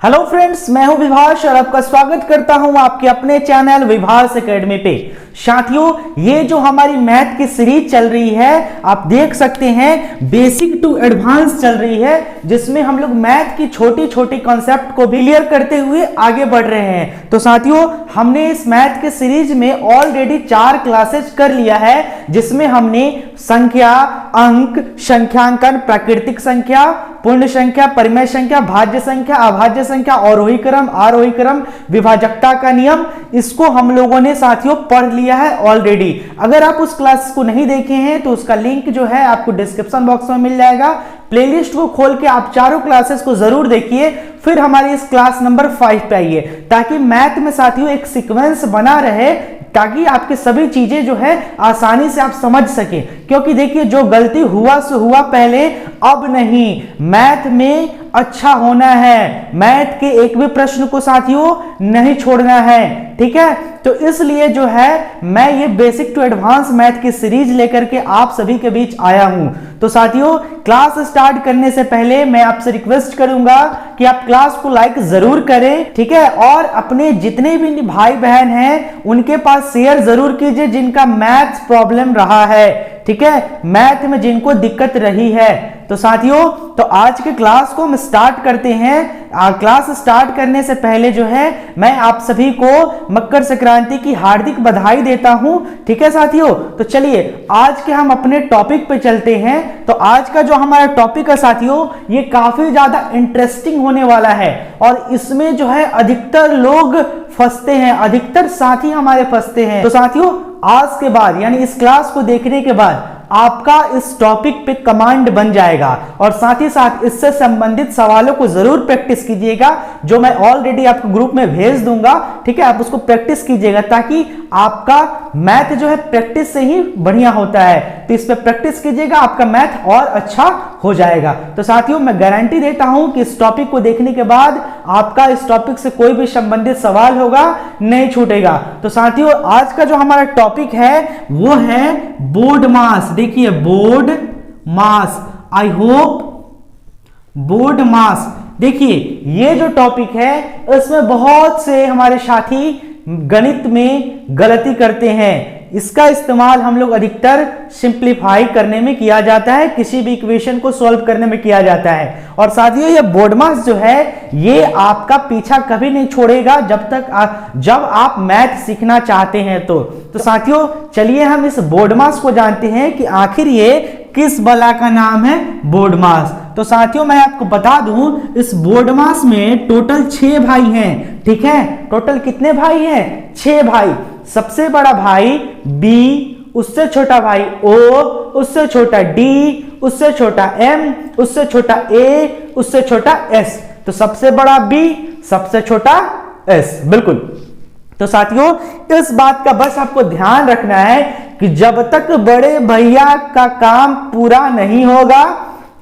Hello friends, मैं हूं विभास और आपका स्वागत करता हूं आपके अपने चैनल विभास एकेडमी पे। साथियों, ये जो हमारी मैथ की सीरीज चल रही है, आप देख सकते हैं बेसिक टू एडवांस चल रही है, जिसमें हम लोग मैथ की छोटी छोटी कॉन्सेप्ट को भी क्लियर करते हुए आगे बढ़ रहे हैं। तो साथियों, हमने इस मैथ के सीरीज में ऑलरेडी 4 क्लासेज कर लिया है, जिसमें हमने संख्या, अंक, संख्यांकन, प्राकृतिक संख्या, पूर्ण संख्या, परिमेय संख्या, भाज्य संख्या, अभाज्य संख्या, अवरोही क्रम, आरोही क्रम, विभाजकता का नियम, इसको हम लोगों ने साथियों पढ़ लिया है ऑलरेडी। अगर आप उस क्लास को नहीं देखे हैं तो उसका लिंक जो है आपको डिस्क्रिप्शन बॉक्स में मिल जाएगा। प्लेलिस्ट को खोल के आप चारों क्लासेस को जरूर देखिए, फिर हमारी इस क्लास नंबर 5 पे आइए, ताकि मैथ में साथियों एक सीक्वेंस बना रहे, ताकि आपके सभी चीजें जो है आसानी से आप समझ सके। क्योंकि देखिए, जो गलती हुआ सो हुआ पहले, अब नहीं। मैथ में अच्छा होना है, मैथ के एक भी प्रश्न को साथियों नहीं छोड़ना है, ठीक है। तो इसलिए जो है मैं ये बेसिक टू एडवांस मैथ की सीरीज लेकर के आप सभी के बीच आया हूं। तो साथियों, क्लास स्टार्ट करने से पहले मैं आपसे रिक्वेस्ट करूंगा कि आप क्लास को लाइक जरूर करें, ठीक है, और अपने जितने भी भाई बहन हैं उनके पास शेयर जरूर कीजिए जिनका मैथ्स प्रॉब्लम रहा है, ठीक है, मैथ में जिनको दिक्कत रही है। तो साथियों, तो आज के क्लास को हम स्टार्ट करते हैं। क्लास स्टार्ट करने से पहले जो है मैं आप सभी को मकर संक्रांति की हार्दिक बधाई देता हूं, ठीक है साथियों। तो चलिए आज के हम अपने टॉपिक पे चलते हैं। तो आज का जो हमारा टॉपिक है साथियों, ये काफी ज्यादा इंटरेस्टिंग होने वाला है, और इसमें जो है अधिकतर लोग फंसते हैं, अधिकतर साथी हमारे फंसते हैं। तो साथियों, आज के बाद यानी इस क्लास को देखने के बाद आपका इस टॉपिक पे कमांड बन जाएगा, और साथ ही साथ इससे संबंधित सवालों को जरूर प्रैक्टिस कीजिएगा, जो मैं ऑलरेडी आपको ग्रुप में भेज दूंगा, ठीक है। आप उसको प्रैक्टिस कीजिएगा, ताकि आपका मैथ जो है प्रैक्टिस से ही बढ़िया होता है। तो इस पे प्रैक्टिस कीजिएगा, आपका मैथ और अच्छा हो जाएगा। तो साथियों, मैं गारंटी देता हूं कि इस टॉपिक को देखने के बाद आपका इस टॉपिक से कोई भी संबंधित सवाल होगा नहीं छूटेगा। तो साथियों, आज का जो हमारा टॉपिक है वो है बोर्ड मास। देखिए, board mass, I hope board mass. देखिए, ये जो टॉपिक है इसमें बहुत से हमारे साथी गणित में गलती करते हैं। इसका इस्तेमाल हम लोग अधिकतर सिंप्लीफाई करने में किया जाता है, किसी भी इक्वेशन को सॉल्व करने में किया जाता है। और साथियों, ये बोर्ड मास जो है ये आपका पीछा कभी नहीं छोड़ेगा जब आप मैथ सीखना चाहते हैं। तो साथियों, चलिए हम इस बोर्ड मास को जानते हैं कि आखिर ये किस बला का नाम है बोर्ड मास। तो साथियों, मैं आपको बता दूं, इस बोर्ड मास में टोटल 6 भाई हैं, ठीक है। टोटल कितने भाई हैं? 6 भाई। सबसे बड़ा भाई बी, उससे छोटा भाई ओ, उससे छोटा डी, उससे छोटा एम, उससे छोटा ए, उससे छोटा एस। तो सबसे बड़ा बी, सबसे छोटा एस, बिल्कुल। तो साथियों, इस बात का बस आपको ध्यान रखना है कि जब तक बड़े भैया का काम पूरा नहीं होगा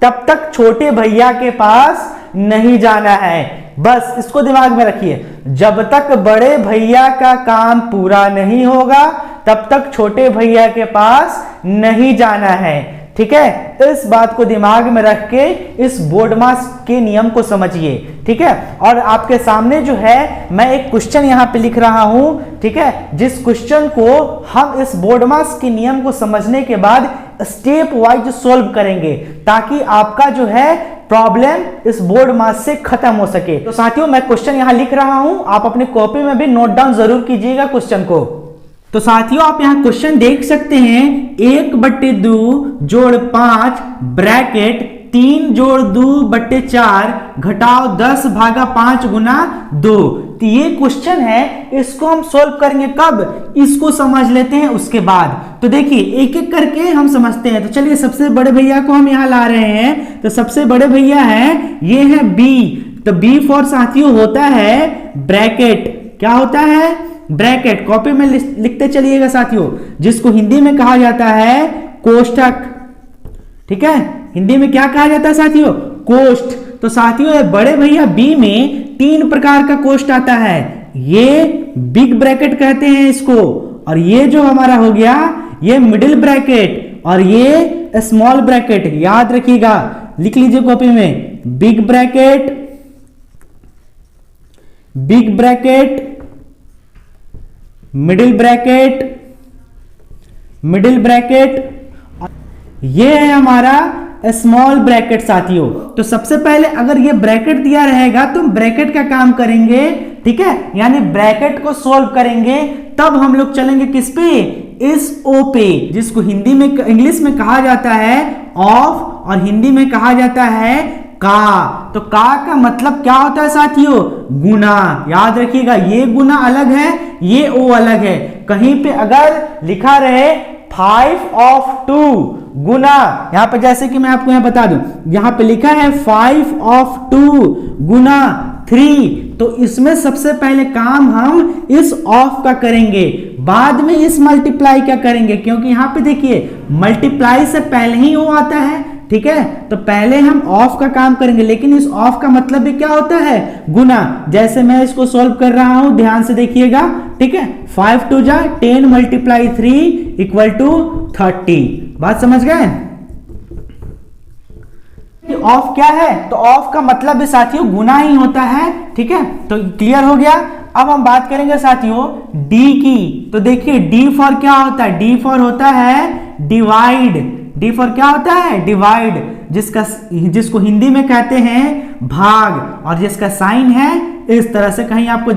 तब तक छोटे भैया के पास नहीं जाना है। बस इसको दिमाग में रखिए, जब तक बड़े भैया का काम पूरा नहीं होगा तब तक छोटे भैया के पास नहीं जाना है, ठीक है। इस बात को दिमाग में रख के इस बोर्ड मास के नियम को समझिए, ठीक है। और आपके सामने जो है मैं एक क्वेश्चन यहां पे लिख रहा हूं, ठीक है, जिस क्वेश्चन को हम इस बोर्ड मास के नियम को समझने के बाद स्टेप वाइज सॉल्व करेंगे, ताकि आपका जो है प्रॉब्लम इस बोर्ड मास से खत्म हो सके। तो साथियों, मैं क्वेश्चन यहां लिख रहा हूं, आप अपनी कॉपी में भी नोट डाउन जरूर कीजिएगा क्वेश्चन को। तो साथियों, आप यहां क्वेश्चन देख सकते हैं, 1/2 जोड़ 5 ब्रैकेट 3 जोड़ 2/4 घटाओ 10 भागा 5 गुना 2। तो ये क्वेश्चन है, इसको हम सोल्व करेंगे कब? इसको समझ लेते हैं उसके बाद। तो देखिए, एक एक करके हम समझते हैं। तो चलिए, सबसे बड़े भैया को हम यहां ला रहे हैं। तो सबसे बड़े भैया है, ये है बी। तो बी फॉर साथियों होता है ब्रैकेट। क्या होता है? ब्रैकेट। कॉपी में लिखते चलिएगा साथियों, जिसको हिंदी में कहा जाता है कोष्ठक, ठीक है। हिंदी में क्या कहा जाता है साथियों? कोष्ठ। तो साथियों, बड़े भैया बी में 3 प्रकार का कोष्ठ आता है। ये बिग ब्रैकेट कहते हैं इसको, और ये जो हमारा हो गया ये मिडिल ब्रैकेट, और ये स्मॉल ब्रैकेट। याद रखिएगा, लिख लीजिए कॉपी में, बिग ब्रैकेट, स्मॉल ब्रैकेट। याद रखिएगा, लिख लीजिए कॉपी में, बिग ब्रैकेट, स्मॉल ब्रैकेट। याद रखिएगा, लिख लीजिए कॉपी में, बिग ब्रैकेट, स्मॉल ब्रैकेट। याद रखिएगा, लिख लीजिए कॉपी में, big bracket, big bracket, middle bracket, middle bracket, ये है हमारा स्मॉल ब्रैकेट साथियों। तो सबसे पहले अगर ये ब्रैकेट दिया रहेगा तो हम ब्रैकेट का काम करेंगे, ठीक है, यानी ब्रैकेट को सॉल्व करेंगे, तब हम लोग चलेंगे किस पे, इस ओ पे, जिसको हिंदी में इंग्लिश में कहा जाता है ऑफ और हिंदी में कहा जाता है का। तो का मतलब क्या होता है साथियों, गुना। याद रखिएगा, ये गुना अलग है, ये ओ अलग है। कहीं पे अगर लिखा रहे 5/2 गुना, यहां पे जैसे कि मैं आपको यहां बता दूं, यहां पे लिखा है 5/2 गुना 3, तो इसमें सबसे पहले काम हम इस ऑफ का करेंगे, बाद में इस मल्टीप्लाई का करेंगे, क्योंकि यहां पे देखिए मल्टीप्लाई से पहले ही वो आता है, ठीक है। तो पहले हम ऑफ का काम करेंगे, लेकिन इस ऑफ का मतलब भी क्या होता है, गुना। जैसे मैं इसको सॉल्व कर रहा हूं, ध्यान से देखिएगा, ठीक है। 5 2 जा 10 मल्टीप्लाई 3 इक्वल टू 30। बात समझ गए। ऑफ क्या है, तो ऑफ का मतलब भी साथियों गुना ही होता है, ठीक है। तो क्लियर हो गया। अब हम बात करेंगे साथियों डी की। तो देखिए डी फॉर क्या होता है, डी फॉर होता है डिवाइड। डी फॉर क्या होता है, डिवाइड, जिसको हिंदी में कहते हैं भाग, और जिसका साइन है इस तरह से, कहीं आपको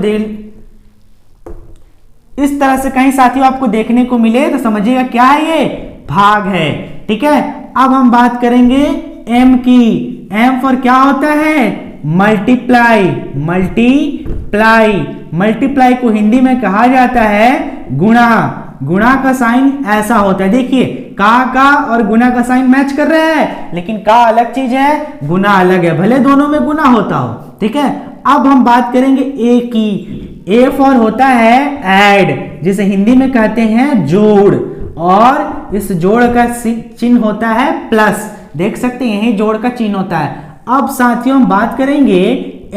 इस तरह से कहीं साथियों आपको देखने को मिले तो समझिएगा क्या है, ये भाग है, ठीक है। अब हम बात करेंगे एम की। एम फॉर क्या होता है, मल्टीप्लाई। मल्टीप्लाई, मल्टीप्लाई को हिंदी में कहा जाता है गुणा। गुणा का साइन ऐसा होता है, देखिए का और गुना का साइन मैच कर रहे हैं, लेकिन का अलग चीज है, गुना अलग है, भले दोनों में गुना होता हो, ठीक है। अब हम बात करेंगे ए की। ए फॉर होता है ऐड, जिसे हिंदी में कहते हैं जोड़, और इस जोड़ का चिन्ह होता है प्लस। देख सकते हैं यही जोड़ का चिन्ह होता है। अब साथियों हम बात करेंगे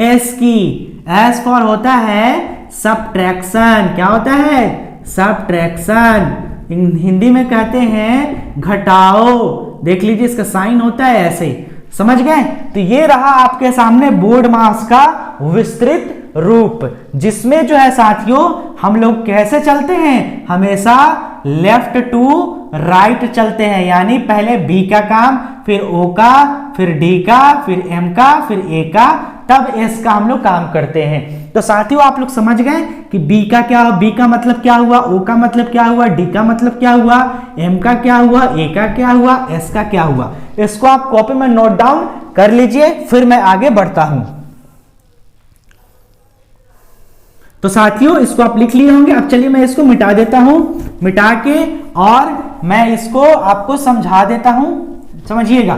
एस की। एस फॉर होता है सबट्रैक्शन। क्या होता है, सबट्रैक्शन, हिंदी में कहते हैं घटाओ। देख लीजिए इसका साइन होता है ऐसे, समझ गए। तो ये रहा आपके सामने बोर्ड मास का विस्तृत रूप, जिसमें जो है साथियों हम लोग कैसे चलते हैं, हमेशा लेफ्ट टू राइट चलते हैं, यानी पहले बी का काम, फिर ओ का, फिर डी का, फिर एम का, फिर ए का, तब एस का हम लोग काम करते हैं। तो साथियों आप लोग समझ गए कि बी का क्या, बी का मतलब क्या हुआ, ओ का मतलब क्या हुआ, डी का मतलब क्या हुआ, एम का क्या हुआ, ए का क्या हुआ, एस का क्या हुआ। इसको आप कॉपी में नोट डाउन कर लीजिए, फिर मैं आगे बढ़ता हूं। तो साथियों इसको आप लिख लिए होंगे। अब चलिए मैं इसको मिटा देता हूं, मिटा के और मैं इसको आपको समझा देता हूं, समझिएगा।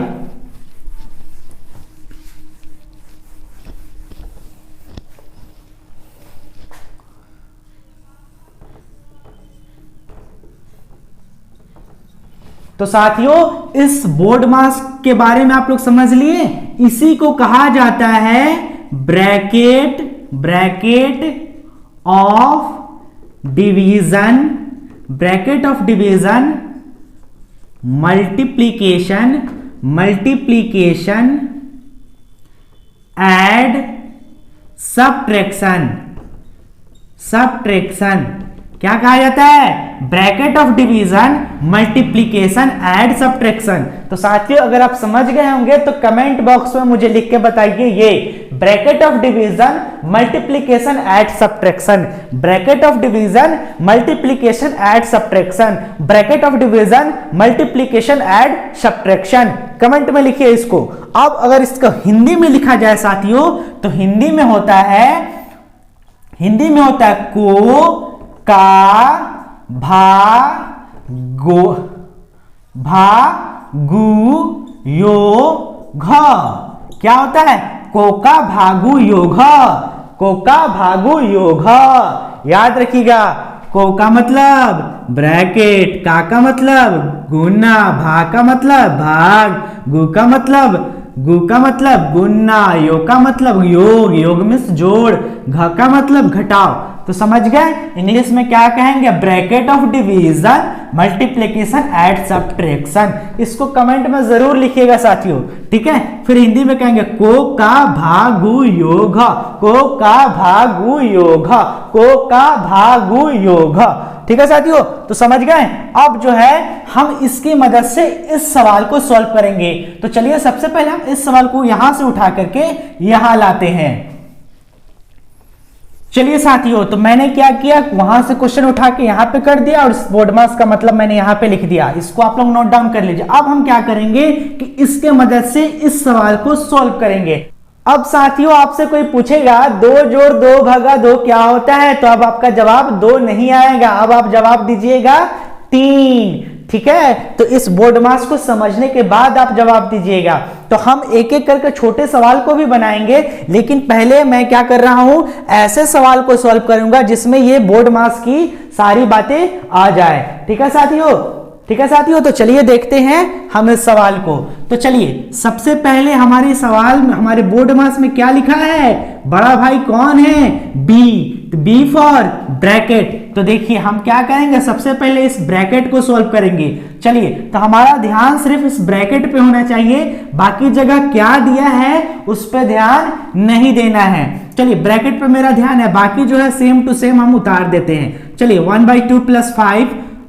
तो साथियों इस बोर्ड मास के बारे में आप लोग समझ लिए। इसी को कहा जाता है bracket, bracket of division, bracket of division, multiplication, multiplication, add, subtraction, subtraction. क्या कहा जाता है, bracket of division, multiplication, add, subtraction. तो साथियों अगर आप समझ गए होंगे तो कमेंट बॉक्स में मुझे लिख के बताइए, ये bracket of division, multiplication, add, subtraction, bracket of division, multiplication, add, subtraction, bracket of division, multiplication, add, subtraction. Comment में लिखिए इसको। अब अगर इसको हिंदी में लिखा जाए साथियों, तो हिंदी में होता है, हिंदी में होता है को, का, भा, गो, भा, गु, यो, घ। क्या होता है, कोका भागु योग, कोका भागु योग। याद रखिएगा, को का मतलब ब्रैकेट, का मतलब गुना, भा का मतलब भाग, गु का मतलब गुना, योग का मतलब योग, योग मीन्स जोड़, घ का मतलब घटाओ, तो समझ गए इंग्लिश में क्या कहेंगे, bracket of division, multiplication and subtraction. इसको कमेंट में जरूर लिखिएगा साथियों, ठीक है। फिर हिंदी में कहेंगे को का भागु योग, को का भागु योग, को का भागु योग, ठीक है साथियों। तो समझ गए। अब जो है हम इसकी मदद से इस सवाल को सॉल्व करेंगे। तो चलिए सबसे पहले हम इस सवाल को यहां से उठा करके यहां लाते हैं। चलिए साथियों, तो मैंने क्या किया, वहां से क्वेश्चन उठा के यहां पे कर दिया और बोर्ड मार्क्स का मतलब मैंने यहां पे लिख दिया। इसको आप लोग नोट डाउन कर लीजिए। अब हम क्या करेंगे कि इसके मदद से इस सवाल को सॉल्व करेंगे। अब साथियों आपसे कोई पूछेगा 2 जोड़ 2 भागा 2 क्या होता है, तो अब आपका जवाब 2 नहीं आएगा, अब आप जवाब दीजिएगा 3, ठीक है। तो इस बोर्ड मास को समझने के बाद आप जवाब दीजिएगा। तो हम एक एक करके छोटे सवाल को भी बनाएंगे, लेकिन पहले मैं क्या कर रहा हूं, ऐसे सवाल को सॉल्व करूंगा जिसमें ये बोर्ड मास की सारी बातें आ जाए, ठीक है साथियों, ठीक है साथियों। तो चलिए देखते हैं हम इस सवाल को। तो चलिए सबसे पहले हमारे सवाल में, हमारे बोर्ड मास में क्या लिखा है, बड़ा भाई कौन है, बी, तो बी फॉर ब्रैकेट। तो देखिए हम क्या करेंगे, सबसे पहले इस ब्रैकेट को सॉल्व करेंगे। चलिए तो हमारा ध्यान सिर्फ इस ब्रैकेट पे होना चाहिए, बाकी जगह क्या दिया है उस पर ध्यान नहीं देना है। चलिए ब्रैकेट पे मेरा ध्यान है, बाकी जो है सेम टू सेम हम उतार देते हैं। चलिए 1/2 + 5।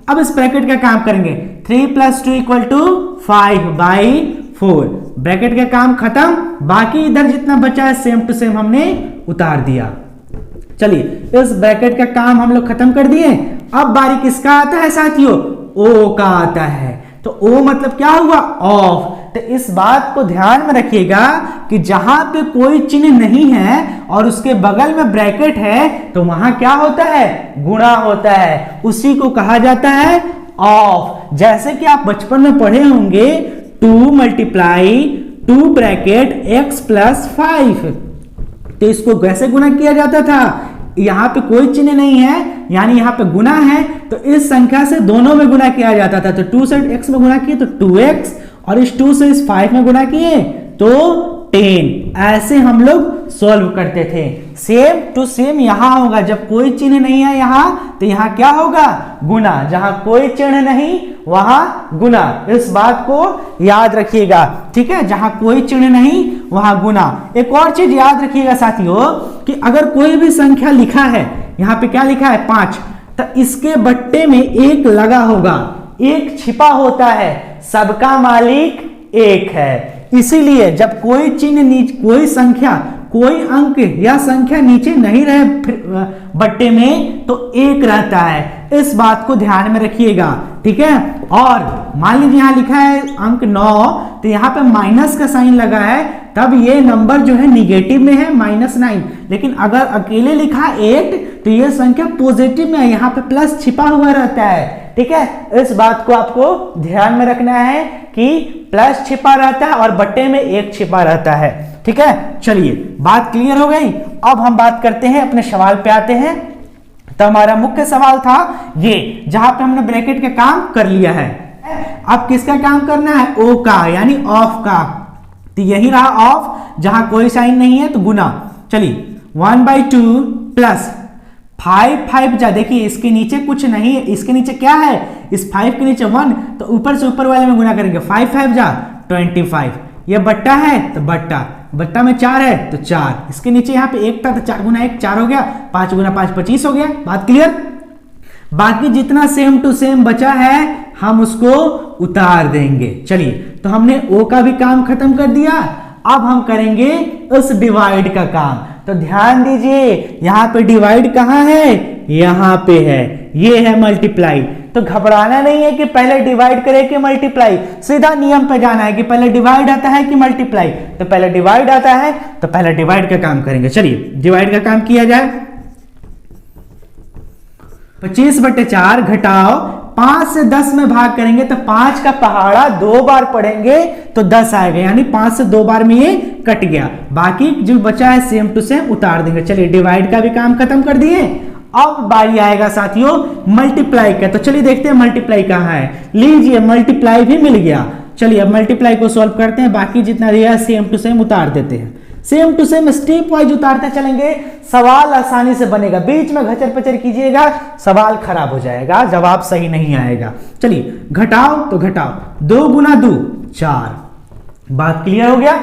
अब इस ब्रैकेट का काम करेंगे, 3 + 2 = 5/4। ब्रैकेट का काम खत्म, बाकी इधर जितना बचा है सेम टू सेम हमने उतार दिया। चलिए इस ब्रैकेट का काम हम लोग खत्म कर दिए। अब बारी किसका आता है साथियों, ओ का आता है। तो ओ मतलब क्या हुआ, ऑफ। तो इस बात को ध्यान में रखिएगा कि जहां पे कोई चिन्ह नहीं है और उसके बगल में ब्रैकेट है तो वहां क्या होता है, गुणा होता है, उसी को कहा जाता है ऑफ। जैसे कि आप बचपन में पढ़े होंगे 2 × 2 ब्रैकेट x + 5, तो इसको कैसे गुणा किया जाता था, यहां पे कोई चिन्ह नहीं है यानी यहां पे गुणा है, तो इस संख्या से दोनों में गुणा किया जाता था। तो 2 से x में गुणा किए तो 2x, और इस 2 से इस 5 में गुणा किए तो 10। ऐसे हम लोग सॉल्व करते थे। सेम टू सेम यहां होगा, जब कोई चिन्ह नहीं है यहां तो यहां क्या होगा, गुणा, जहां कोई चिन्ह नहीं वहां गुणा। इस बात को याद रखिएगा, ठीक है, जहां कोई चिन्ह नहीं वहां गुणा। एक और चीज याद रखिएगा साथियों कि अगर कोई भी संख्या लिखा है, यहां पे क्या लिखा है 5, तो इसके बट्टे में 1 लगा होगा, 1 छिपा होता है, सबका मालिक 1 है। इसीलिए जब कोई चिन्ह, कोई संख्या, कोई अंक या संख्या नीचे नहीं रहे बट्टे में तो 1 रहता है। इस बात को ध्यान में रखिएगा, ठीक है। और मान लीजिए यहां लिखा है अंक 9, तो यहां पे माइनस का साइन लगा है, तब ये नंबर जो है निगेटिव में है, -9। लेकिन अगर अकेले लिखा 8 तो ये संख्या पॉजिटिव में है, यहां पे प्लस छिपा हुआ रहता है, ठीक है। इस बात को आपको ध्यान में रखना है कि प्लस छिपा रहता है और बट्टे में 1 छिपा रहता है, ठीक है। चलिए बात क्लियर हो गई। अब हम बात करते हैं, अपने सवाल पे आते हैं। तो हमारा मुख्य सवाल था ये, जहां पे हमने ब्रैकेट का काम कर लिया है। अब किसका काम करना है, ओ का, यानी ऑफ का। तो यही रहा ऑफ, जहां कोई साइन नहीं है तो गुना। चलिए 1/2 + 5 जा, देखिए इसके नीचे कुछ नहीं है, इसके नीचे क्या है, इस 5 के नीचे 1, तो ऊपर से ऊपर वाले में गुना करेंगे, 5 जा 25। ये बट्टा है तो बट्टा में 4 है तो 4, इसके नीचे यहाँ पे 1 था तो 4 × 1 4 हो गया, 5 × 5 25 हो गया। बात क्लियर। बाकी जितना सेम टू सेम बचा है हम उसको उतार देंगे। चलिए तो हमने ओ का भी काम खत्म कर दिया। अब हम करेंगे उस डिवाइड का काम। तो ध्यान दीजिए यहां पे डिवाइड कहां है, यहां पे है, ये है मल्टीप्लाई। तो घबराना नहीं है कि पहले डिवाइड करे कि मल्टीप्लाई, सीधा नियम पे जाना है कि पहले डिवाइड आता है कि मल्टीप्लाई। तो पहले डिवाइड आता है तो पहले डिवाइड का काम करेंगे। चलिए डिवाइड का काम किया जाए। 25/4 घटाओ 5 से 10 में भाग करेंगे तो 5 का पहाड़ा 2 बार पढ़ेंगे तो 10 आएगा, यानी 5 से 2 बार में ये कट गया। बाकी जो बचा है सेम टू सेम उतार देंगे। चलिए डिवाइड का भी काम खत्म कर दिए। अब बारी आएगा साथियों मल्टीप्लाई का। तो चलिए देखते हैं मल्टीप्लाई कहां है। लीजिए मल्टीप्लाई भी मिल गया। चलिए अब मल्टीप्लाई को सॉल्व करते हैं, बाकी जितना दिया सेम टू सेम उतार देते हैं। Same to same step wise उतारते चलेंगे, सवाल आसानी से बनेगा। बीच में घचर पचर कीजिएगा, सवाल खराब हो जाएगा, जवाब सही नहीं आएगा। चलिए घटाओ तो घटाओ, 2 गुना 2 4। बात क्लियर हो गया।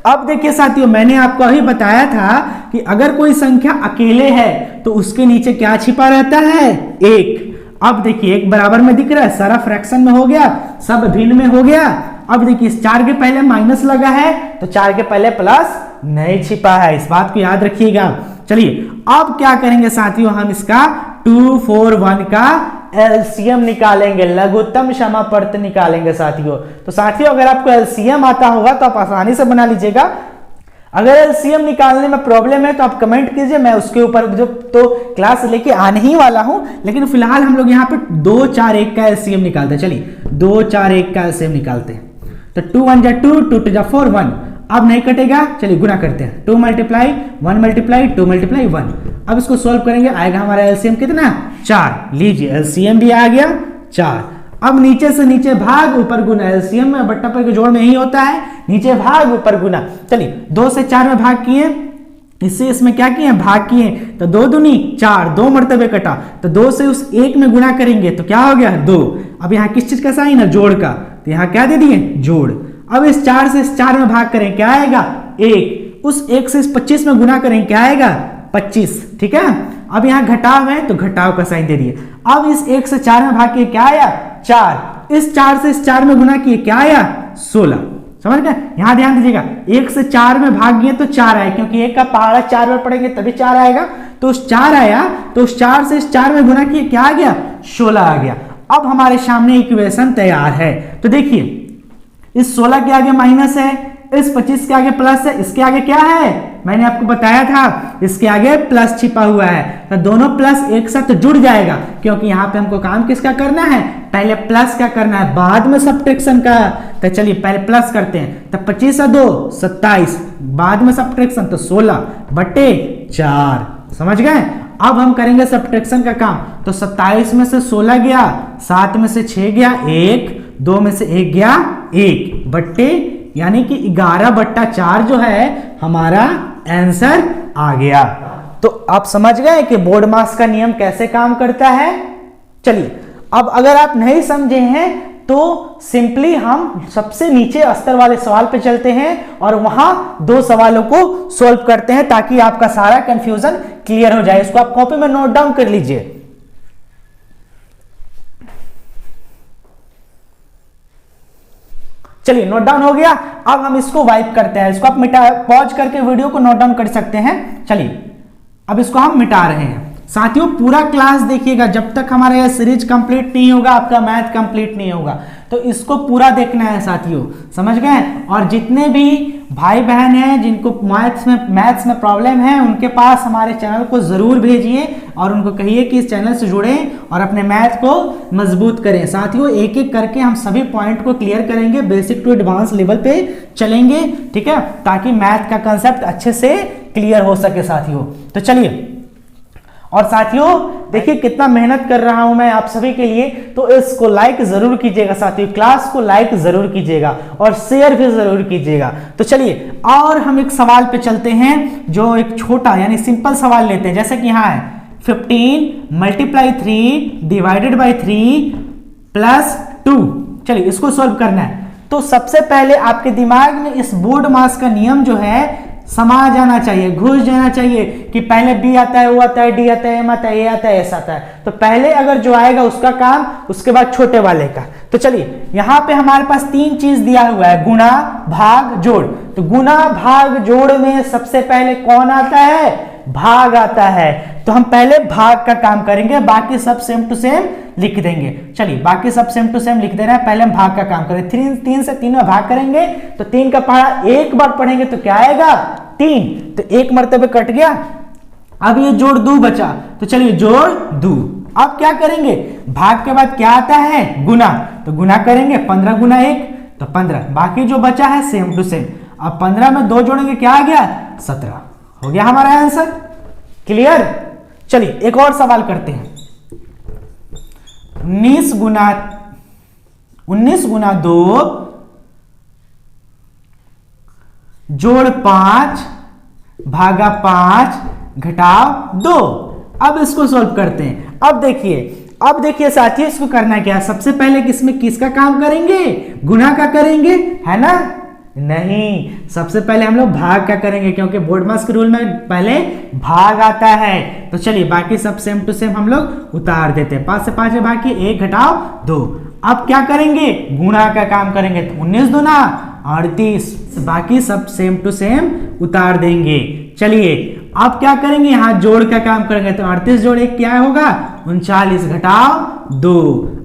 अब देखिए साथियों, मैंने आपको अभी बताया था कि अगर कोई संख्या अकेले है तो उसके नीचे क्या छिपा रहता है, 1। अब देखिए 1 बराबर में दिख रहा है, सारा फ्रैक्शन में हो गया, सब भिन्न में हो गया। अब देखिए इस 4 के पहले माइनस लगा है तो 4 के पहले प्लस नहीं छिपा है, इस बात को याद रखिएगा। चलिए अब क्या करेंगे साथियों, हम इसका 2 4 1 का एलसीएम निकालेंगे, लघुत्तम समापवर्त निकालेंगे साथियों। तो साथियों अगर आपको एलसीएम आता होगा तो आप आसानी से बना लीजिएगा। अगर एलसीएम निकालने में प्रॉब्लम है तो आप कमेंट कीजिए, मैं उसके ऊपर जो तो क्लास लेके आने ही वाला हूं। लेकिन फिलहाल हम लोग यहाँ पे 2 4 1 का एलसीएम निकालते हैं। चलिए 2 4 1 का एलसीएम निकालते हैं। तो 2 1 जा 2, 2 2 जा 4 1। अब नहीं कटेगा, चलिए गुना करते हैं। 2 मल्टीप्लाई 1 मल्टीप्लाई 2 मल्टीप्लाई 1। अब इसको सोल्व करेंगे, आएगा हमारा एलसीएम कितना, 4। लीजिए एलसीएम भी आ गया 4। अब नीचे से नीचे भाग ऊपर गुना, एलसीएम में बट्टा पर के जोड़ में ही होता है, नीचे भाग ऊपर गुना। चलिए 2 से 4 में भाग किए, इससे इसमें क्या किए, भाग किए, तो 2 दूनी 4, 2 मर्तबे कटा, तो 2 से उस 1 में गुना करेंगे तो क्या हो गया, 2। अब यहाँ किस चीज का साइन है, जोड़ का, तो यहाँ क्या दे दिए, जोड़। अब इस 4 से इस 4 में भाग करें, क्या आएगा, 1। उस 1 से इस 25 में गुना करें, क्या आएगा, 25। ठीक है। अब यहाँ घटाव है तो घटाव का साइन दे दिए। अब इस 1 से 4 में भाग किए, क्या आया, 4। इस 4 से इस 4 में गुना किए, क्या आया, 16। समझ गए। यहां ध्यान दीजिएगा, 1 से 4 में भाग गए तो 4 आए, क्योंकि 1 का पहाड़ा 4 बार पढ़ेंगे तभी 4 आएगा। तो उस 4 आया, तो उस 4 से इस 4 में गुना किए, क्या आ गया, 16 आ गया। अब हमारे सामने इक्वेशन तैयार है। तो देखिए इस 16 के आगे माइनस है, इस 25 के आगे प्लस है, इसके आगे क्या है, मैंने आपको बताया था इसके आगे प्लस छिपा हुआ है। तो दोनों प्लस एक साथ जुड़ जाएगा, क्योंकि यहां पे हमको काम किसका करना है, पहले प्लस का करना है, बाद में सब्ट्रैक्शन का। तो चलिए पहले प्लस करते हैं। तो 25 और 2 27, बाद में सब्ट्रैक्शन तो 16 बटे 4। समझ गए। अब हम करेंगे सब्ट्रैक्शन का काम। तो 27 में से 16 गया, 7 में से 6 गया 1, 2 में से 1 गया 1 बट्टे, यानी कि 11 बट्टा 4 जो है हमारा आंसर आ गया। तो आप समझ गए कि बोर्ड मास का नियम कैसे काम करता है। चलिए अब अगर आप नहीं समझे हैं तो सिंपली हम सबसे नीचे स्तर वाले सवाल पे चलते हैं और वहां 2 सवालों को सॉल्व करते हैं, ताकि आपका सारा कंफ्यूजन क्लियर हो जाए। इसको आप कॉपी में नोट डाउन कर लीजिए। चलिए नोट डाउन हो गया। अब हम इसको वाइप करते हैं। इसको आप मिटा, पॉज करके वीडियो को नोट डाउन कर सकते हैं। चलिए अब इसको हम मिटा रहे हैं। साथियों पूरा क्लास देखिएगा, जब तक हमारा यह सीरीज कंप्लीट नहीं होगा आपका मैथ कंप्लीट नहीं होगा। तो इसको पूरा देखना है साथियों, समझ गए। और जितने भी भाई बहन हैं जिनको मैथ्स में प्रॉब्लम है, उनके पास हमारे चैनल को जरूर भेजिए और उनको कहिए कि इस चैनल से जुड़ें और अपने मैथ को मजबूत करें। साथियों एक एक करके हम सभी पॉइंट को क्लियर करेंगे, बेसिक टू एडवांस लेवल पे चलेंगे, ठीक है, ताकि मैथ का कंसेप्ट अच्छे से क्लियर हो सके साथियों। तो चलिए, और साथियों देखिए कितना मेहनत कर रहा हूं मैं आप सभी के लिए, तो इसको लाइक जरूर कीजिएगा साथियों, क्लास को लाइक जरूर कीजिएगा और शेयर भी जरूर कीजिएगा। तो चलिए और हम एक सवाल पे चलते हैं, जो एक छोटा यानी सिंपल सवाल लेते हैं। जैसे कि यहां है 15 मल्टीप्लाई 3 डिवाइडेड बाई 3 प्लस 2। चलिए इसको सॉल्व करना है। तो सबसे पहले आपके दिमाग में इस बोर्ड मास का नियम जो है समा जाना चाहिए, घुस जाना चाहिए कि पहले बी आता है, वो आता है, डी आता है, एम आता है, ए आता है, एस आता है। तो पहले अगर जो आएगा उसका काम, उसके बाद छोटे वाले का। तो चलिए यहां पे हमारे पास 3 चीज दिया हुआ है, गुणा भाग जोड़। तो गुणा भाग जोड़ में सबसे पहले कौन आता है, भाग आता है। तो हम पहले भाग का काम करेंगे, बाकी सब सेम टू सेम लिख देंगे। चलिए बाकी सब सेम टू सेम लिख दे रहे हैं, पहले हम भाग का काम करें। 3 से 3 में भाग करेंगे तो 3 का पहाड़ा एक बार पढ़ेंगे तो क्या आएगा, 3। तो एक मर्तबे कट गया। अब ये जोड़ 2 बचा, तो चलिए जोड़ 2। अब क्या करेंगे, भाग के बाद क्या आता है, गुना। तो गुना करेंगे, 15 गुना 1 तो 15, बाकी जो बचा है सेम टू सेम। अब 15 में 2 जोड़ेंगे, क्या आ गया, 17। हो गया हमारा आंसर। क्लियर। चलिए एक और सवाल करते हैं। 19 गुना 2 जोड़ 5 भागा 5 घटाव 2। अब इसको सॉल्व करते हैं। अब देखिए साथियों, इसको करना क्या है, सबसे पहले किसमें किसका काम करेंगे, गुणा का करेंगे, है ना? नहीं, सबसे पहले हम लोग भाग का करेंगे, क्योंकि बोर्डमास के रूल में पहले भाग आता है। तो चलिए बाकी सब सेम टू सेम हम लोग उतार देते हैं। 5 से 5 भाग के 1 घटाव 2। अब क्या करेंगे, गुणा का काम करेंगे। तो 19 दूना 38, बाकी सब सेम टू सेम उतार देंगे। चलिए अब क्या करेंगे, यहाँ जोड़ का काम करेंगे। तो 38 जोड़ 1 क्या होगा, 39 घटाव 2।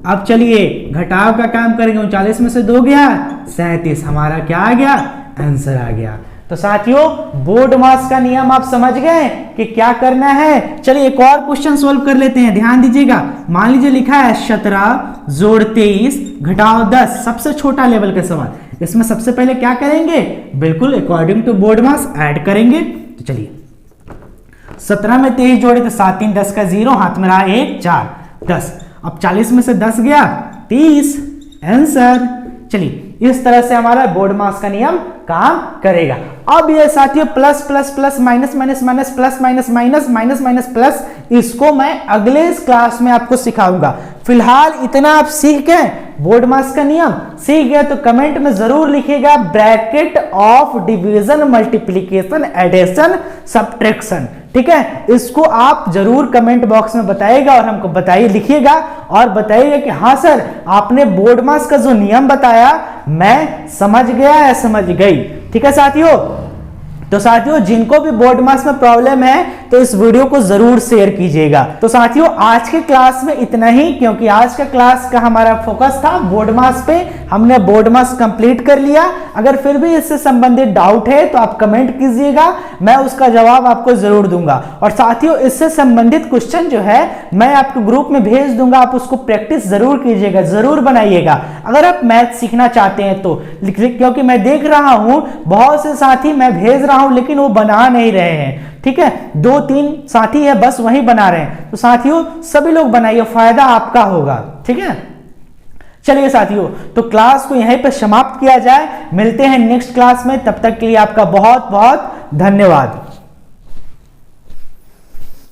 अब चलिए घटाव का काम करेंगे। 39 में से 2 गया 37, हमारा क्या आ गया, आंसर आ गया। तो साथियों बोर्ड मास का नियम आप समझ गए कि क्या करना है। चलिए एक और क्वेश्चन सोल्व कर लेते हैं, ध्यान दीजिएगा। मान लीजिए लिखा है 17 जोड़ 23 घटाव 10, सबसे छोटा लेवल का सवाल। इसमें सबसे पहले क्या करेंगे, बिल्कुल अकॉर्डिंग टू बोर्ड मास ऐड करेंगे। तो चलिए 17 में 23 जोड़े तो 7 3 10 का 0, हाथ में रहा 1 4 10। अब 40 में से 10 गया 30, आंसर। चलिए इस तरह से हमारा बोर्ड मास का नियम काम करेगा। अब ये साथियों plus plus plus minus minus minus plus minus minus minus minus plus, इसको मैं अगले क्लास में आपको सिखाऊंगा। फिलहाल इतना आप सीख गए, बोर्ड मास का नियम सीख गए, तो कमेंट में जरूर लिखिएगा bracket of division multiplication addition subtraction, ठीक है? इसको आप जरूर कमेंट बॉक्स में बताइएगा और हमको बताइए, लिखिएगा और बताइएगा कि हाँ सर आपने बोर्ड मास का जो नियम बताया मैं समझ गया या समझ गई। ठीक है साथियों? तो साथियों जिनको भी बोर्ड मास में प्रॉब्लम है तो इस वीडियो को जरूर शेयर कीजिएगा। तो साथियों आज के क्लास में इतना ही, क्योंकि आज का क्लास का हमारा फोकस था बोर्ड मास पे। हमने बोर्ड मास कंप्लीट कर लिया। अगर फिर भी इससे संबंधित डाउट है तो आप कमेंट कीजिएगा, मैं उसका जवाब आपको जरूर दूंगा। और साथियों इससे संबंधित क्वेश्चन जो है मैं आपको ग्रुप में भेज दूंगा, आप उसको प्रैक्टिस जरूर कीजिएगा, जरूर बनाइएगा अगर आप मैथ सीखना चाहते हैं तो। क्योंकि मैं देख रहा हूं बहुत से साथी मैं भेज रहा हूं लेकिन वो बना नहीं रहे हैं। ठीक है, 2-3 साथी है बस वही बना रहे हैं। तो साथियों सभी लोग बनाइए, फायदा आपका होगा। ठीक है, चलिए साथियों तो क्लास को यहीं पर समाप्त किया जाए। मिलते हैं नेक्स्ट क्लास में, तब तक के लिए आपका बहुत बहुत धन्यवाद।